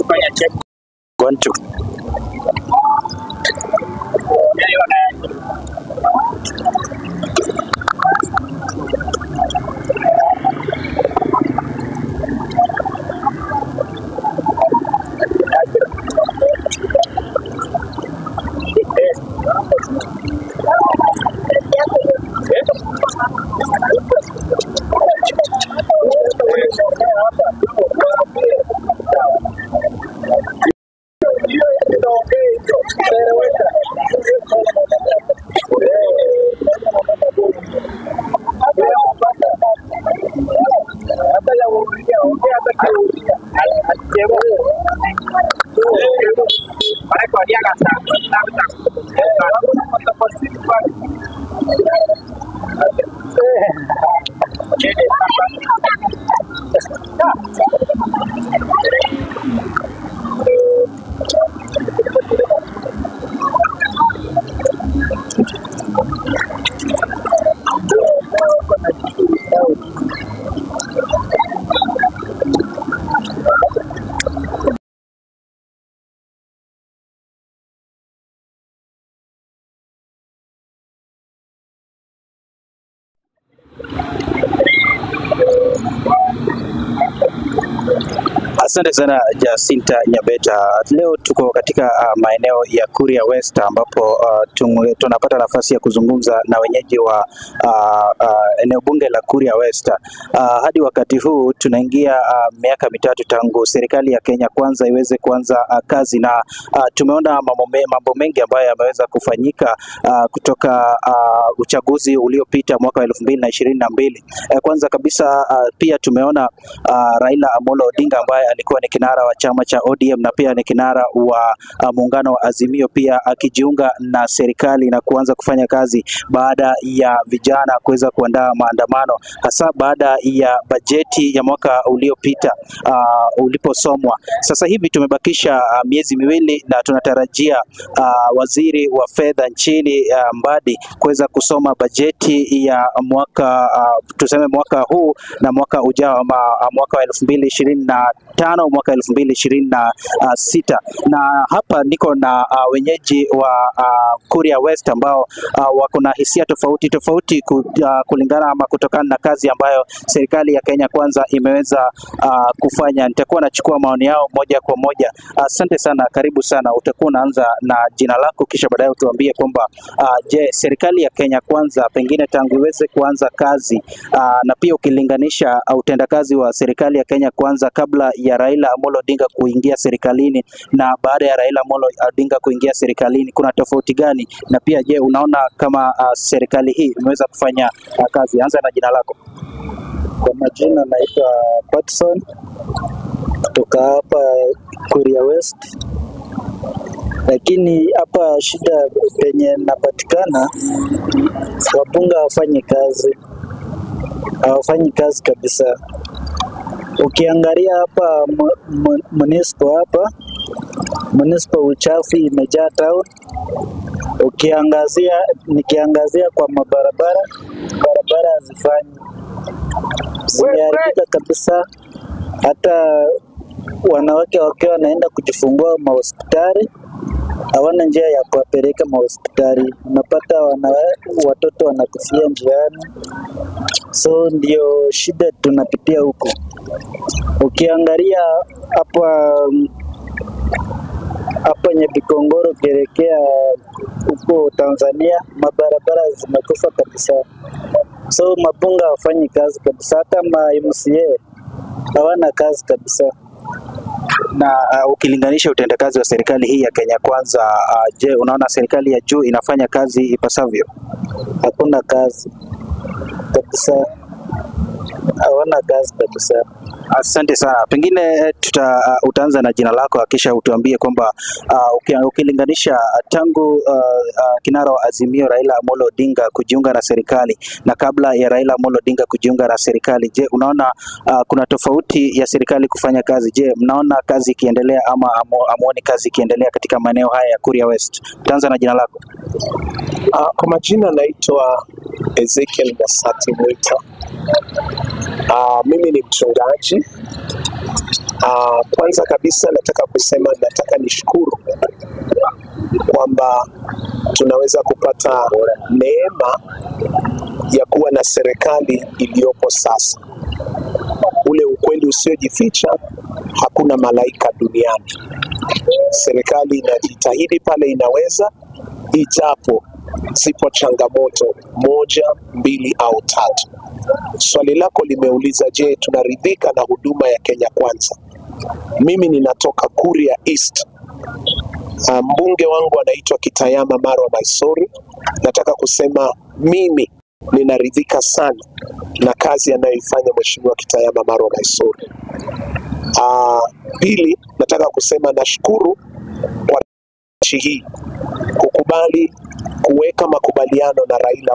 Fanya check. Going to. Asante sana Jacinta Nyabeta. Leo tuko katika maeneo ya Kuria West ambapo tunapata nafasi ya kuzungumza na wenyeji wa eneo bunge la Kuria West. Hadi wakati huu tunaingia miaka mitatu tangu serikali ya Kenya Kwanza iweze kuanza kazi, na tumeona mambo mengi ambayo yameweza kufanyika kutoka uchaguzi uliopita mwaka wa 2022. Kwanza kabisa pia tumeona Raila Amolo Odinga ambaye alikuwa ni kinara wa chama cha ODM na pia ni kinara wa muungano wa Azimio pia akijiunga na serikali na kuanza kufanya kazi baada ya vijana kuweza kuandaa maandamano, hasa baada ya bajeti ya mwaka uliopita uliposomwa. Sasa hivi tumebakisha miezi miwili na tunatarajia waziri wa fedha nchini Mbadi kuweza kusoma bajeti ya mwaka tuseme mwaka huu na mwaka ujao, ama mwaka wa 2025 mwaka 2026. Na hapa niko na wenyeji wa Kuria West ambao wako na hisia tofauti kulingana ama kutokana na kazi ambayo serikali ya Kenya Kwanza imeweza kufanya. Nitakuwa nachukua maoni yao moja kwa moja. Asante sana, karibu sana. Utakuwa unaanza na jina lako kisha baadaye utuambie kwamba je, serikali ya Kenya Kwanza pengine tangu iweze kuanza kazi na pia ukilinganisha utendakazi wa serikali ya Kenya Kwanza kabla ya Raila Amolo Odinga kuingia serikalini na baada ya Raila Amolo Odinga kuingia serikalini, kuna tofauti gani? Na pia je, unaona kama serikali hii imeweza kufanya kazi? Anza na jina lako. Kwa majina naitwa Patson kutoka hapa Kuria West, lakini hapa shida penye napatikana, wabunge hawafanyi kazi kabisa. Ukiangalia hapa municipal uchafu imejaa town. Nikiangazia kwa barabara hazifanyi, zimeharibika kabisa. Hata wanawake wakiwa wanaenda kujifungua mahospitali hawana njia ya kuwapeleka mahospitali, unapata watoto wanakufia njiani. So ndio shida tunapitia huko. Ukiangalia hapa Nyabikongoro kuelekea huko Tanzania, mabarabara zimekufa kabisa. So mabunge hawafanyi kazi kabisa, hata MCA hawana kazi kabisa. Na ukilinganisha utendakazi wa serikali hii ya Kenya Kwanza, je, unaona serikali ya juu inafanya kazi ipasavyo? Hakuna kazi kabisa, hawana kazi kabisa. Asante sana. Pengine utaanza na jina lako kisha utuambie kwamba ukilinganisha tangu kinara wa Azimio Raila Amolo Odinga kujiunga na serikali na kabla ya Raila Amolo Odinga kujiunga na serikali, je, unaona kuna tofauti ya serikali kufanya kazi? Je, mnaona kazi ikiendelea ama amuoni kazi ikiendelea katika maeneo haya ya Kuria West? Utaanza na jina lako. Kwa majina naitwa Ezekiel Mosati Mwita. Mimi ni mchungaji. Kwanza kabisa nataka nishukuru kwamba tunaweza kupata neema ya kuwa na serikali iliyopo sasa. Ule ukweli usiojificha, hakuna malaika duniani. Serikali inajitahidi pale inaweza, ijapo zipo changamoto 1, 2 au 3. Swali lako limeuliza, je, tunaridhika na huduma ya Kenya Kwanza? Mimi ninatoka Kuria East. Mbunge wangu anaitwa Kitayama Marwa Maisori. Nataka kusema mimi ninaridhika sana na kazi anayoifanya Mheshimiwa Kitayama Marwa Maisori. Pili, nataka kusema nashukuru kwa nchi hii kukubali kuweka makubaliano na Raila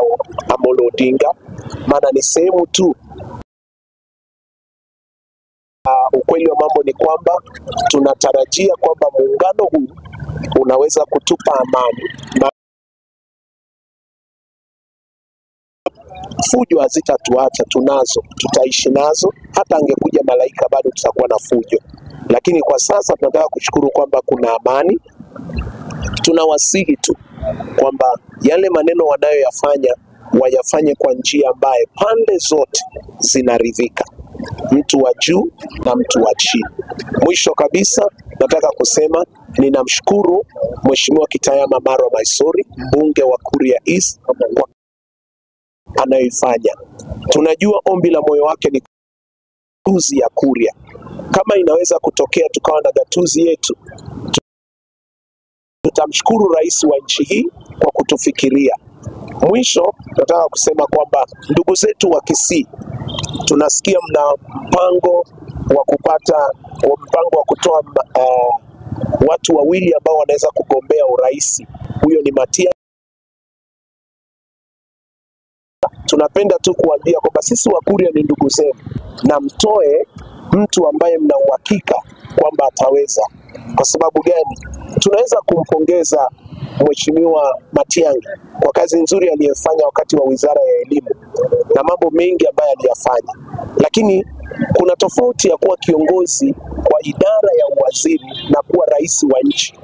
Amolo Odinga, maana ni sehemu tu. Ukweli wa mambo ni kwamba tunatarajia kwamba muungano huu unaweza kutupa amani. Fujo hazitatuacha, tunazo, tutaishi nazo. Hata angekuja malaika bado tutakuwa na fujo, lakini kwa sasa tunataka kushukuru kwamba kuna amani. Tunawasihi tu kwamba yale maneno wanayoyafanya wayafanye kwa njia ambaye pande zote zinaridhika, mtu wa juu na mtu wa chini. Mwisho kabisa nataka kusema ninamshukuru Mheshimiwa Kitayama Marwa Maisori, mbunge wa Kuria East, kwa anayoifanya. Tunajua ombi la moyo wake ni gatuzi ya Kuria. Kama inaweza kutokea tukawa na gatuzi yetu, tutamshukuru rais wa nchi hii kwa kutufikiria. Mwisho nataka kusema kwamba ndugu zetu wa Kisii, tunasikia mna mpango wa kutoa watu wawili ambao wanaweza kugombea urais. Huyo ni Matiang'i. Tunapenda tu kuambia kwamba sisi wa Kuria ni ndugu zenu, na mtoe mtu ambaye mna uhakika kwamba ataweza. Kwa sababu gani? Tunaweza kumpongeza Mheshimiwa Matiang'i kwa kazi nzuri aliyofanya wakati wa Wizara ya Elimu na mambo mengi ambayo aliyafanya, lakini kuna tofauti ya kuwa kiongozi kwa idara ya uwaziri na kuwa rais wa nchi.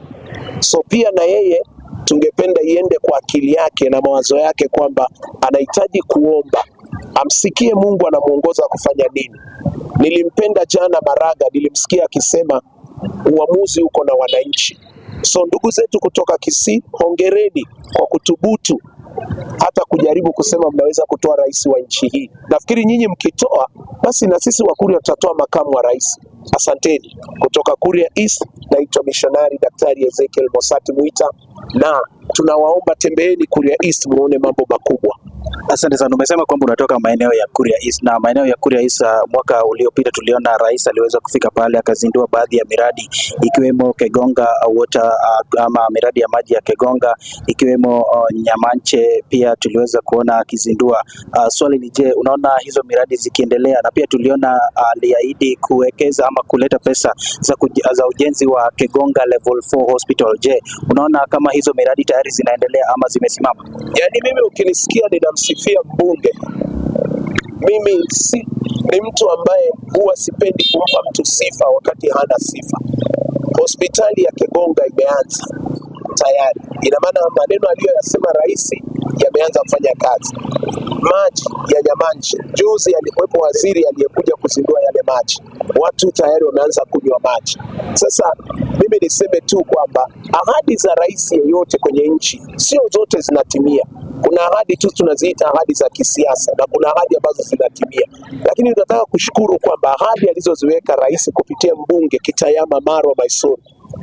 So pia na yeye tungependa iende kwa akili yake na mawazo yake kwamba anahitaji kuomba, amsikie Mungu anamuongoza kufanya nini. Nilimpenda jana Maraga, nilimsikia akisema uamuzi uko na wananchi. So ndugu zetu kutoka Kisii, hongereni kwa kutubutu hata kujaribu kusema mnaweza kutoa rais wa nchi hii. Nafikiri nyinyi mkitoa, basi na sisi wa Kuria tutatoa makamu wa rais. Asanteni. Kutoka Kuria East, naitwa Missionary Daktari Ezekiel Mosati Mwita, na tunawaomba tembeeni Kuria East muone mambo makubwa. Asante sana. Umesema kwamba unatoka maeneo ya Kuria East, na maeneo ya Kuria East mwaka uliopita tuliona rais aliweza kufika pale akazindua baadhi ya miradi ikiwemo Kegonga water, ama miradi ya maji ya Kegonga, ikiwemo Nyamanche pia tuliweza kuona akizindua. Swali ni je, unaona hizo miradi zikiendelea? Na pia tuliona aliahidi kuwekeza ama kuleta pesa za ujenzi wa Kegonga level 4 hospital. Je, unaona kama hizo miradi tayari zinaendelea ama zimesimama? Yaani mimi ukinisikia ninamsifia mbunge, mimi ni mtu ambaye huwa sipendi kumpa mtu sifa wakati hana sifa. Hospitali ya Kegonga imeanza tayari. Ina maana maneno aliyoyasema rais yameanza kufanya kazi. Maji ya Nyamanche, juzi alikuwepo waziri aliyekuja kuzindua yale maji. Watu tayari wameanza kunywa maji. Sasa mimi niseme tu kwamba ahadi za rais yeyote kwenye nchi sio zote zinatimia. Kuna ahadi tu tunaziita ahadi za kisiasa na kuna ahadi ambazo zinatimia. Lakini tunataka kushukuru kwamba ahadi alizoziweka rais kupitia mbunge Kitayama Marwa Maisori,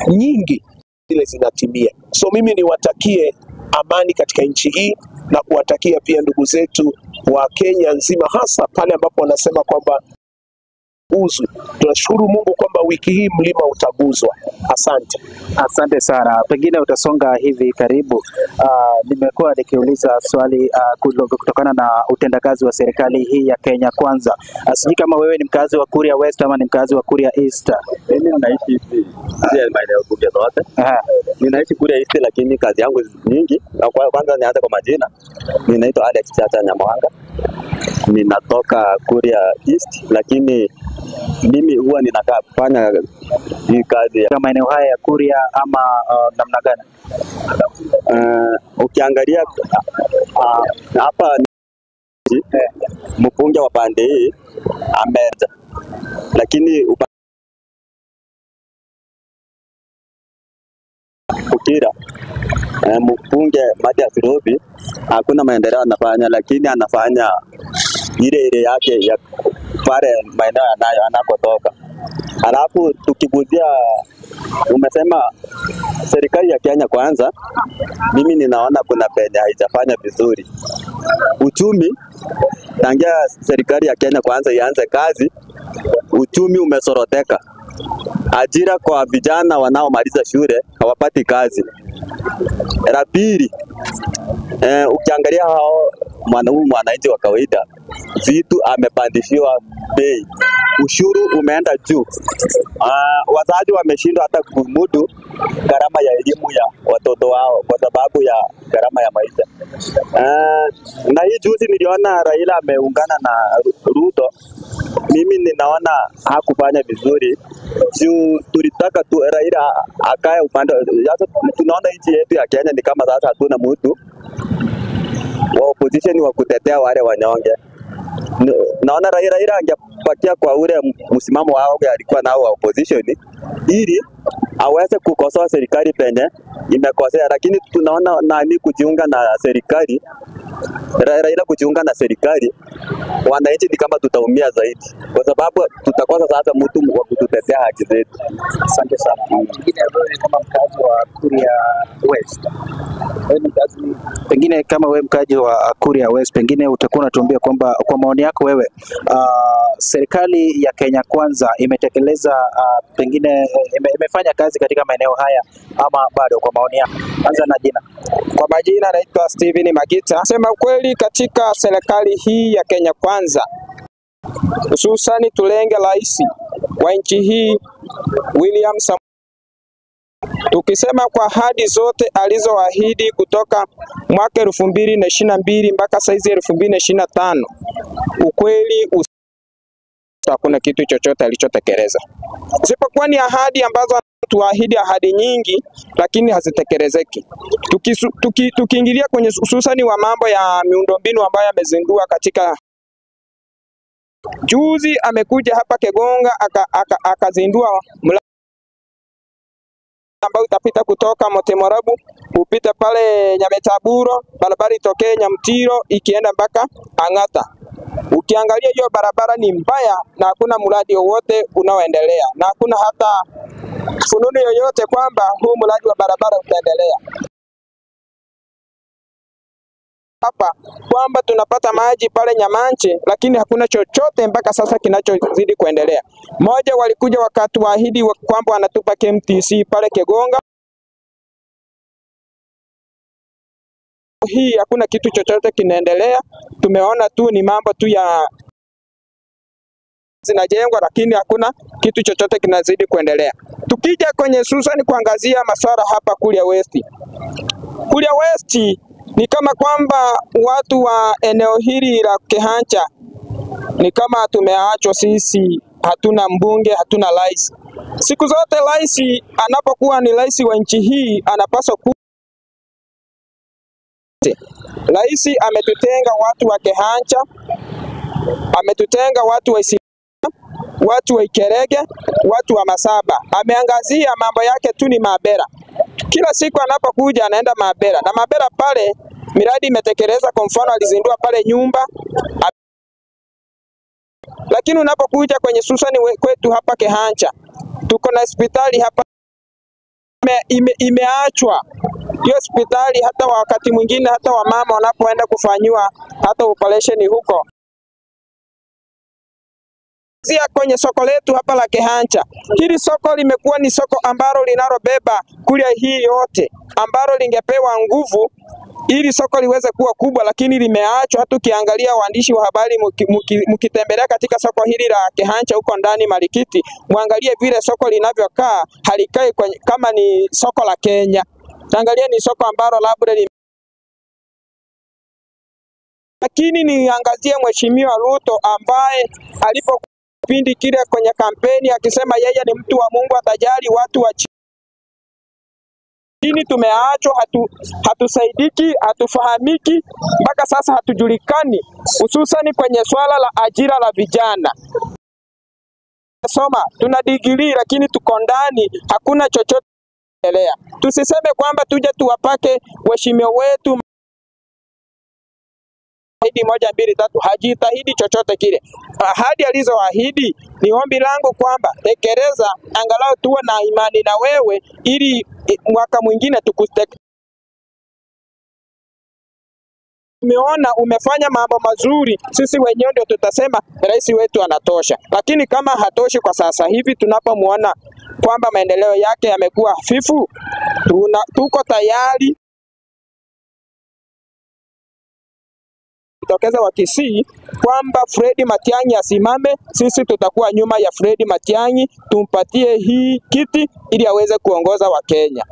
nyingi zile zinatimia. So mimi niwatakie amani katika nchi hii na kuwatakia pia ndugu zetu wa Kenya nzima, hasa pale ambapo wanasema kwamba hauguzwi. Tunashukuru Mungu kwamba wiki hii mlima utaguzwa. Asante. Asante sana. Pengine utasonga hivi karibu. Nimekuwa nikiuliza swali kutokana na utendakazi wa serikali hii ya Kenya Kwanza. Sijui kama wewe ni mkazi wa Kuria West ama ni mkazi wa Kuria East. Mimi ninaishi hivi maeneo Kuria zote. Ninaishi Kuria East, lakini kazi yangu nyingi. Na kwanza nianze kwa majina. Ninaitwa Alex Chacha Nyamwanga. Ninatoka Kuria East, lakini mimi huwa ninafanya hii kazi kama maeneo haya ya Kuria ama namna gani? Ukiangalia hapa mbunge wa pande hii ameja, lakini Ukira mbunge Mathias Robi hakuna maendeleo anafanya, lakini anafanya ile yake ya pale maeneo anakotoka. Alafu tukiguzia, umesema serikali ya Kenya Kwanza, mimi ninaona kuna penye haijafanya vizuri. Uchumi, tangia serikali ya Kenya Kwanza ianze kazi, uchumi umesoroteka. Ajira kwa vijana wanaomaliza shule hawapati kazi. La pili, ukiangalia hao mwananchi wa kawaida, vitu amepandishiwa bei, ushuru umeenda juu. Wazazi wameshindwa hata kumudu gharama ya elimu ya watoto wao kwa sababu ya gharama ya maisha. Na hii juzi niliona Raila ameungana na Ruto. Mimi ninaona hakufanya vizuri. Juu tulitaka tu Raila akae upande. Sasa tunaona nchi yetu ya Kenya ni kama sasa hatuna mtu wa opposition wa kutetea wale wanyonge. Naona Raila angepakia kwa ule msimamo wao alikuwa nao wa opposition, ili aweze kukosoa serikali penye imekosea, lakini tunaona nani kujiunga na serikali, Raila kujiunga na serikali, wananchi ni kama tutaumia zaidi, kwa sababu tutakosa sasa mtu wa kututetea haki zetu. Asante sana. Kama mkazi wa Kuria West, pengine kama wewe mkaji wa Kuria West, pengine utakuwa unatuambia kwamba kwa maoni yako wewe, serikali ya Kenya Kwanza imetekeleza pengine imefanya kazi katika maeneo haya ama bado? Kwa maoni yako, anza na jina. Kwa majina naitwa Steven Magita. Sema ukweli, katika serikali hii ya Kenya Kwanza, hususani tulenge rais wa nchi hii William Samoei, tukisema kwa ahadi zote alizoahidi kutoka mwaka 2022 mpaka saizi 2025, ukweli hakuna kitu chochote alichotekeleza, isipokuwa ni ahadi ambazo tuahidi ahadi nyingi lakini hazitekelezeki. Tukiingilia kwenye hususani wa mambo ya miundombinu ambayo amezindua katika juzi, amekuja hapa Kegonga akazindua ambao utapita kutoka Motemorabu upita pale Nyametaburo, barabara itokee Nyamtiro ikienda mpaka Ang'ata. Ukiangalia hiyo barabara ni mbaya na hakuna mradi wowote unaoendelea, na hakuna hata fununu yoyote kwamba huu mradi wa barabara utaendelea. Hapa kwamba tunapata maji pale Nyamanche, lakini hakuna chochote mpaka sasa kinachozidi kuendelea. Moja, walikuja wakati waahidi kwamba wanatupa KMTC pale Kegonga. Hii hakuna kitu chochote kinaendelea. Tumeona tu ni mambo tu ya zinajengwa, lakini hakuna kitu chochote kinazidi kuendelea. Tukija kwenye hususani kuangazia masuala hapa Kuria West. Kuria West ni kama kwamba watu wa eneo hili la Kehancha ni kama tumeachwa sisi, hatuna mbunge, hatuna rais. Siku zote rais anapokuwa ni rais wa nchi hii anapaswa ku rais ametutenga watu wa Kehancha, ametutenga watu wa watu wa Ikerege, watu wa Masaba. Ameangazia mambo yake tu ni Mabera. Kila siku anapokuja anaenda Mabera, na Mabera pale miradi imetekeleza. Kwa mfano alizindua pale nyumba, lakini unapokuja kwenye hususani kwetu hapa Kehancha, tuko na hospitali hapa imeachwa. Hiyo hospitali hata wakati mwingine hata wamama wanapoenda kufanywa hata operation huko Kwenye soko letu hapa la Kehancha, hili soko limekuwa ni soko ambalo linalobeba kuria hii yote, ambalo lingepewa nguvu ili soko liweze kuwa kubwa, lakini limeachwa. Hata ukiangalia waandishi wa habari mkitembelea katika soko hili la Kehancha huko ndani Marikiti, muangalie vile soko linavyokaa, halikai kama ni soko la Kenya. Angalia ni soko ambalo labda lakini niangazie Mheshimiwa Ruto ambaye alipo kipindi kile kwenye kampeni akisema yeye ni mtu wa Mungu, atajali watu wa chini. Tumeachwa, hatusaidiki, hatufahamiki, mpaka sasa hatujulikani, hususani kwenye swala la ajira la vijana. Soma, tuna degree lakini tuko ndani, hakuna chochote endelea. Tusiseme kwamba tuje tuwapake waheshimiwa wetu ahadi 1, 2, 3, hajitahidi chochote kile. Ahadi alizoahidi, ni ombi langu kwamba tekeleza, angalau tuwe na imani na wewe ili mwaka mwingine tukusteke. Umeona umefanya mambo mazuri, sisi wenyewe ndio tutasema rais wetu anatosha. Lakini kama hatoshi kwa sasa hivi, tunapomuona kwamba maendeleo yake yamekuwa hafifu, tuko tayari kutokeza wa Kisii kwamba Fred Matiang'i asimame. Sisi tutakuwa nyuma ya Fred Matiang'i, tumpatie hii kiti ili aweze kuongoza wa Kenya,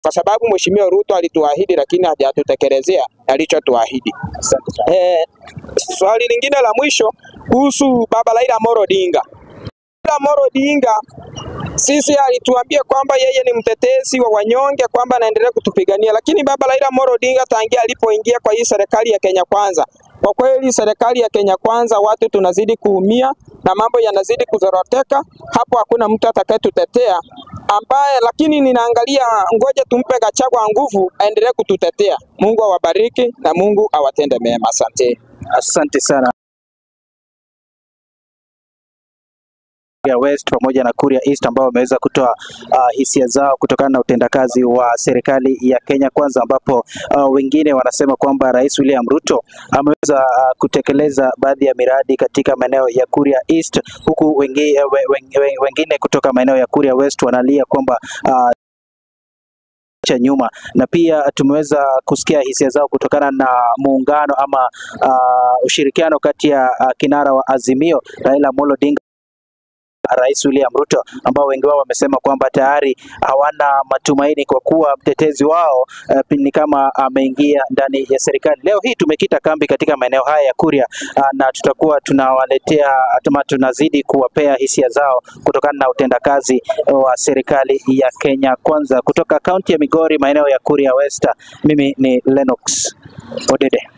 kwa sababu Mheshimiwa Ruto alituahidi lakini hajatutekelezea alichotuahidi. Swali lingine la mwisho kuhusu Baba Raila Amolo Odinga. Raila Amolo Odinga, sisi alituambia kwamba yeye ni mtetezi wa wanyonge, kwamba anaendelea kutupigania, lakini Baba Raila Amolo Odinga tangia alipoingia kwa hii serikali ya Kenya Kwanza, kwa kweli serikali ya Kenya Kwanza watu tunazidi kuumia na mambo yanazidi kuzoroteka. Hapo hakuna mtu atakayetutetea ambaye, lakini ninaangalia ngoja tumpe Gachagua nguvu aendelee kututetea. Mungu awabariki na Mungu awatende mema. Asante. Asante sana. Kuria West pamoja na Kuria East ambao wameweza kutoa hisia zao kutokana na utendakazi wa serikali ya Kenya Kwanza, ambapo wengine wanasema kwamba Rais William Ruto ameweza kutekeleza baadhi ya miradi katika maeneo ya Kuria East, huku wengine kutoka maeneo ya Kuria West wanalia kwamba cha nyuma. Na pia tumeweza kusikia hisia zao kutokana na muungano ama ushirikiano kati ya kinara wa Azimio Raila Amolo Odinga Rais William Ruto, ambao wengi wao wamesema kwamba tayari hawana matumaini kwa kuwa mtetezi wao ni kama ameingia ndani ya serikali. Leo hii tumekita kambi katika maeneo haya ya Kuria na tutakuwa tunawaletea ama tunazidi kuwapea hisia zao kutokana na utendakazi wa serikali ya Kenya Kwanza. Kutoka kaunti ya Migori, maeneo ya Kuria West, mimi ni Lennox Odede.